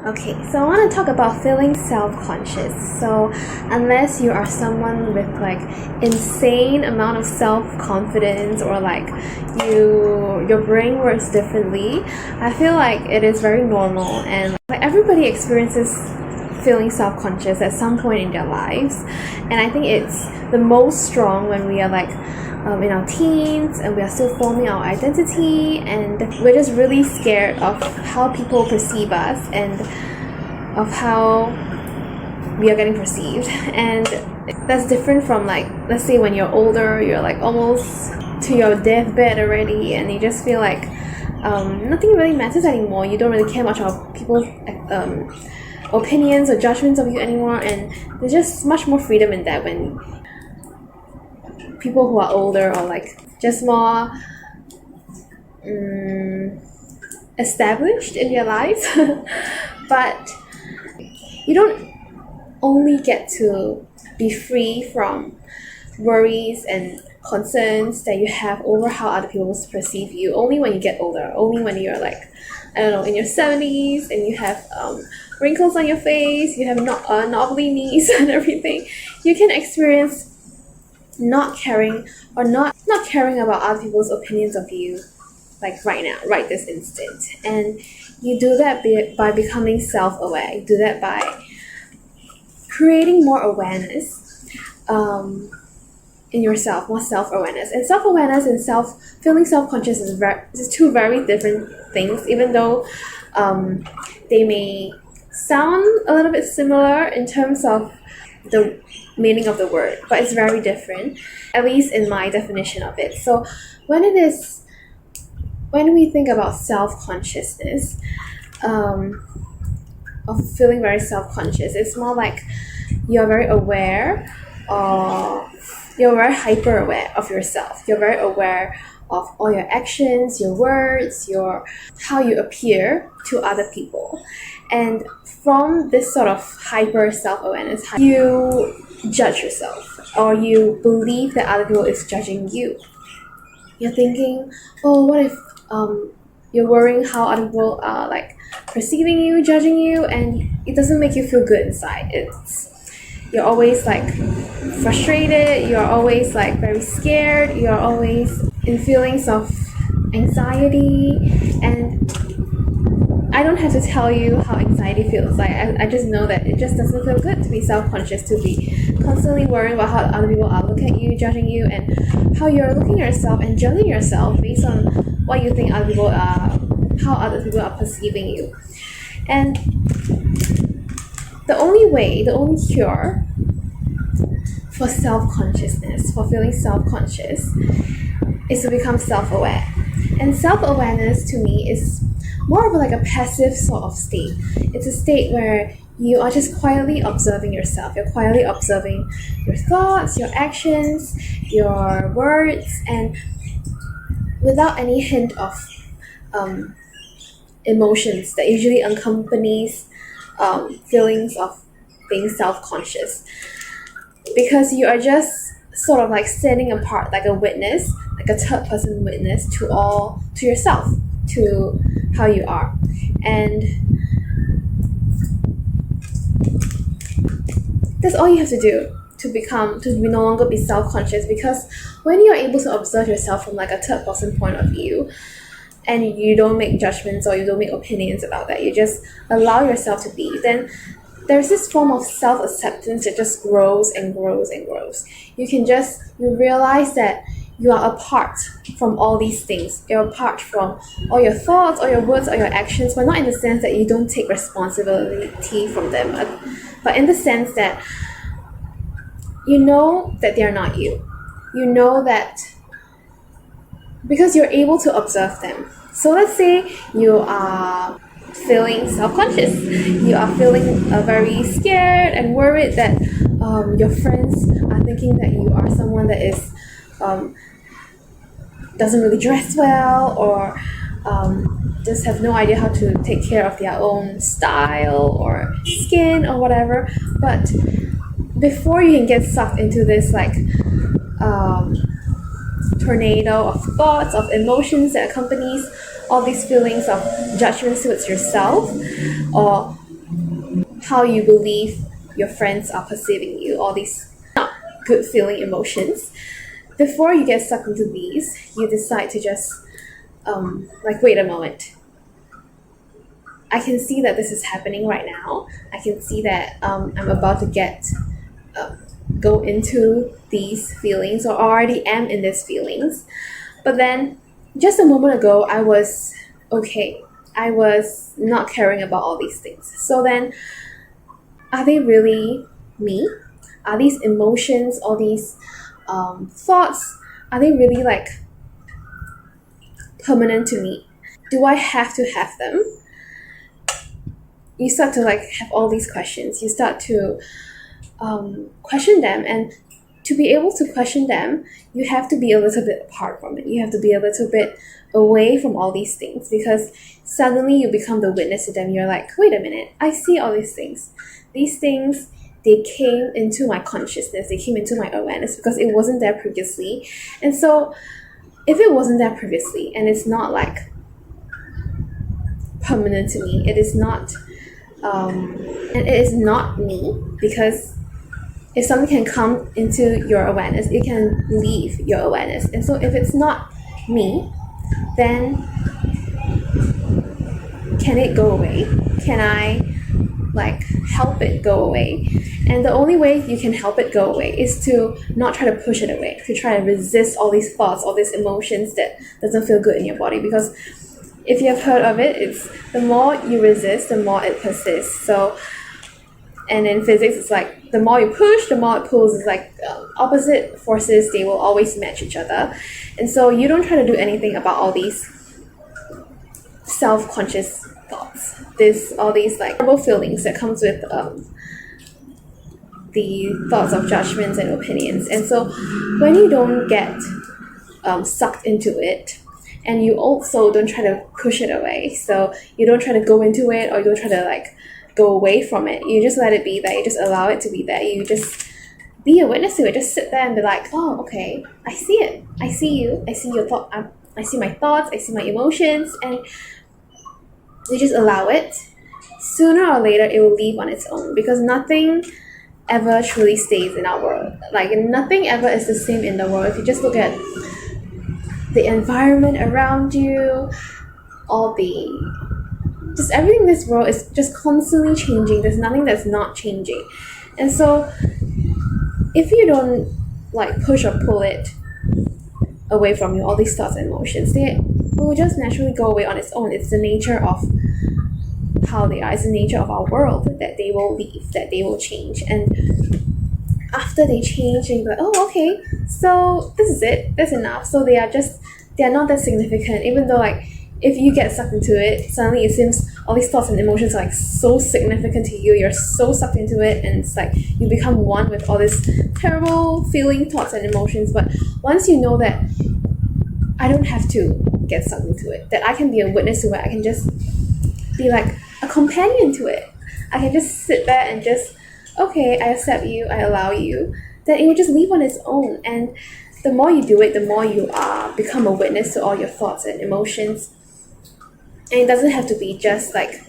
Okay, so I want to talk about feeling self-conscious. So, unless you are someone with like insane amount of self-confidence or like your brain works differently, I feel like it is very normal and like everybody experiences feeling self-conscious at some point in their lives. And I think it's the most strong when we are like in our teens and we are still forming our identity and we're just really scared of how people perceive us and of how we are getting perceived. And that's different from like, let's say when you're older, you're like almost to your deathbed already and you just feel like nothing really matters anymore. You don't really care much about people's opinions or judgments of you anymore, and there's just much more freedom in that when people who are older or like just more established in their lives. But you don't only get to be free from worries and concerns that you have over how other people will perceive you only when you get older, only when you're like, I don't know, in your 70s and you have wrinkles on your face, you have knobbly knees and everything. You can experience not caring or not caring about other people's opinions of you like right now, right this instant. And you do that by becoming self-aware. You do that by creating more awareness in yourself, more self-awareness. And self-awareness and feeling self-conscious is two very different things, even though they may sound a little bit similar in terms of the meaning of the word, but it's very different, at least in my definition of it. So when we think about self-consciousness, of feeling very self-conscious, it's more like you're very aware, or you're very hyper aware of yourself. You're very aware of all your actions, your words, how you appear to other people. And from this sort of hyper self-awareness, you judge yourself, or you believe that other people is judging you. You're thinking, oh, what if you're worrying how other people are like perceiving you, judging you, and it doesn't make you feel good inside. You're always like frustrated, you're always like very scared, you're always in feelings of anxiety. And I don't have to tell you how anxiety feels like. I just know that it just doesn't feel good to be self-conscious, to be constantly worrying about how other people are looking at you, judging you, and how you're looking at yourself and judging yourself based on what you think other people are, how other people are perceiving you. And the only cure for self-consciousness, for feeling self-conscious, is to become self-aware. And self-awareness to me is more of like a passive sort of state. It's a state where you are just quietly observing yourself. You're quietly observing your thoughts, your actions, your words, and without any hint of emotions that usually accompanies feelings of being self-conscious, because you are just sort of like standing apart, like a witness, like a third person witness to yourself, to how you are. And that's all you have to do to no longer be self-conscious, because when you're able to observe yourself from like a third person point of view, and you don't make judgments or you don't make opinions about that, you just allow yourself to be, then there's this form of self-acceptance that just grows and grows and grows. You realize that you are apart from all these things. You're apart from all your thoughts, all your words, all your actions, but not in the sense that you don't take responsibility from them, but in the sense that you know that they're not you. You know that because you're able to observe them. So let's say you are feeling self-conscious. You are feeling very scared and worried that your friends are thinking that you are someone that is doesn't really dress well, or just have no idea how to take care of their own style or skin or whatever. But before you can get sucked into this like tornado of thoughts, of emotions that accompanies all these feelings of judgment towards yourself, or how you believe your friends are perceiving you, all these not good feeling emotions. Before you get sucked into these, you decide to just like, wait a moment. I can see that this is happening right now. I can see that I'm about to go into these feelings, or already am in these feelings. But then, just a moment ago, I was okay. I was not caring about all these things. So then, are they really me? Are these emotions, all these thoughts, are they really like permanent to me? Do I have to have them? You start to like have all these questions. You start to question them, and to be able to question them, you have to be a little bit apart from it. You have to be a little bit away from all these things, because suddenly you become the witness to them. You're like, wait a minute, I see all these things. These things, they came into my consciousness, they came into my awareness because it wasn't there previously. And so if it wasn't there previously, and it's not like permanent to me, it is not and it is not me, because if something can come into your awareness, it can leave your awareness. And so if it's not me, then can it go away? Can I like help it go away? And the only way you can help it go away is to not try to push it away, to try to resist all these thoughts, all these emotions that doesn't feel good in your body. Because if you have heard of it, it's the more you resist, the more it persists. So, and in physics, it's like the more you push, the more it pulls. It's like opposite forces, they will always match each other. And so you don't try to do anything about all these self-conscious thoughts, all these like horrible feelings that comes with the thoughts of judgments and opinions. And so when you don't get sucked into it, and you also don't try to push it away, so you don't try to go into it, or you don't try to like go away from it, you just let it be there, you just allow it to be there, you just be a witness to it, just sit there and be like, oh, okay, I see it, I see you, I see your thought, I see my thoughts, I see my emotions, and you just allow it. Sooner or later it will leave on its own, because nothing ever truly stays in our world. Like, nothing ever is the same in the world. If you just look at the environment around you, just everything in this world is just constantly changing. There's nothing that's not changing. And so if you don't like push or pull it away from you, all these thoughts and emotions, they will just naturally go away on its own. It's the nature of how they are. It's the nature of our world that they will leave, that they will change. And after they change, and you're like, oh, okay, so this is it, that's enough. So they are not that significant, even though like if you get sucked into it, suddenly it seems all these thoughts and emotions are like so significant to you. You're so sucked into it, and it's like you become one with all these terrible feeling, thoughts and emotions. But once you know that I don't have to get sucked into it, that I can be a witness to it, I can just be like a companion to it, I can just sit there and just, okay, I accept you, I allow you, then it will just leave on its own. And the more you do it, the more you become a witness to all your thoughts and emotions. And it doesn't have to be just like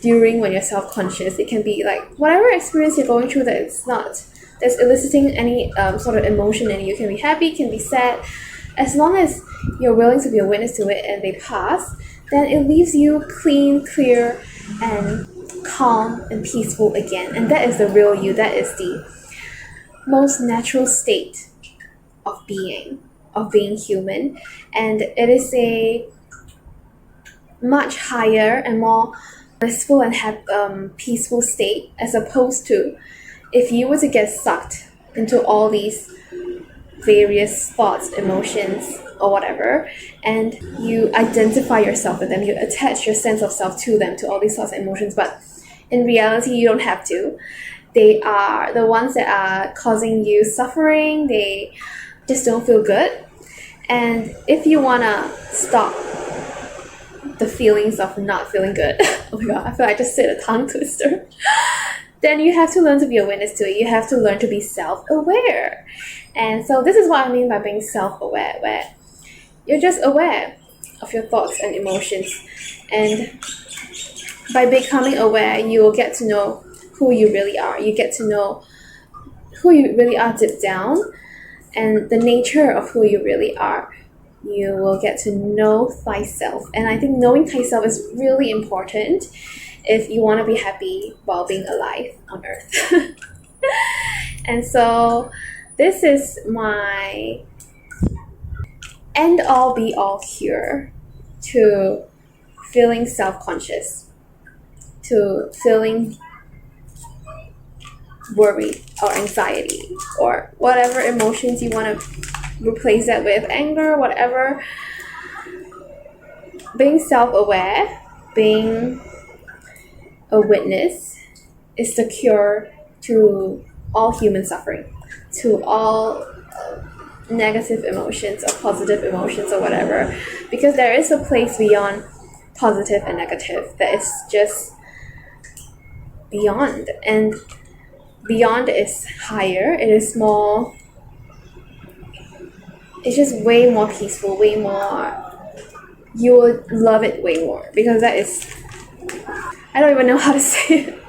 during when you're self-conscious. It can be like whatever experience you're going through that's eliciting any sort of emotion, and you can be happy, can be sad. As long as you're willing to be a witness to it and they pass, then it leaves you clean, clear, and calm and peaceful again. And that is the real you. That is the most natural state of being human. And it is a much higher and more blissful and peaceful state, as opposed to if you were to get sucked into all these various thoughts, emotions, or whatever, and you identify yourself with them, you attach your sense of self to them, to all these thoughts and emotions. But in reality, you don't have to. They are the ones that are causing you suffering. They just don't feel good. And if you want to stop the feelings of not feeling good, oh my god, I feel like I just said a tongue twister, then you have to learn to be a witness to it. You have to learn to be self-aware. And so this is what I mean by being self-aware, where you're just aware of your thoughts and emotions. And by becoming aware, you will get to know who you really are. You get to know who you really are deep down and the nature of who you really are. You will get to know thyself. And I think knowing thyself is really important if you want to be happy while being alive on earth. And so this is my end all be all cure to feeling self-conscious, to feeling worry or anxiety or whatever emotions you want to replace that with, anger, whatever. Being self-aware, being a witness is the cure to all human suffering, to all negative emotions or positive emotions or whatever, because there is a place beyond positive and negative that is just beyond, and beyond is higher. It is more, it's just way more peaceful, way more, you would love it way more, because that is, I don't even know how to say it.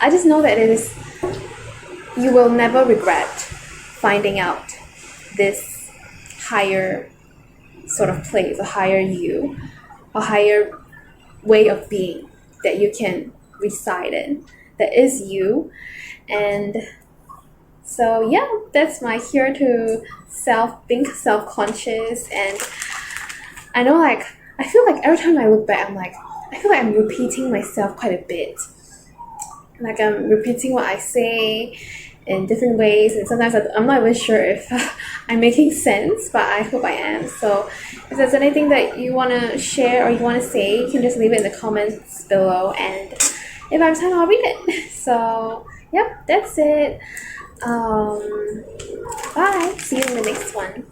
I just know that it is, you will never regret finding out this higher sort of place, a higher you, a higher way of being that you can reside in, that is you. And so yeah, that's my cure to being self-conscious. And I know, like, I feel like every time I look back, I feel like I'm repeating myself quite a bit. Like I'm repeating what I say in different ways, and sometimes I'm not even sure if I'm making sense, but I hope I am. So if there's anything that you want to share or you want to say, you can just leave it in the comments below, and if I have time, I'll read it. So yep, that's it. Bye, see you in the next one.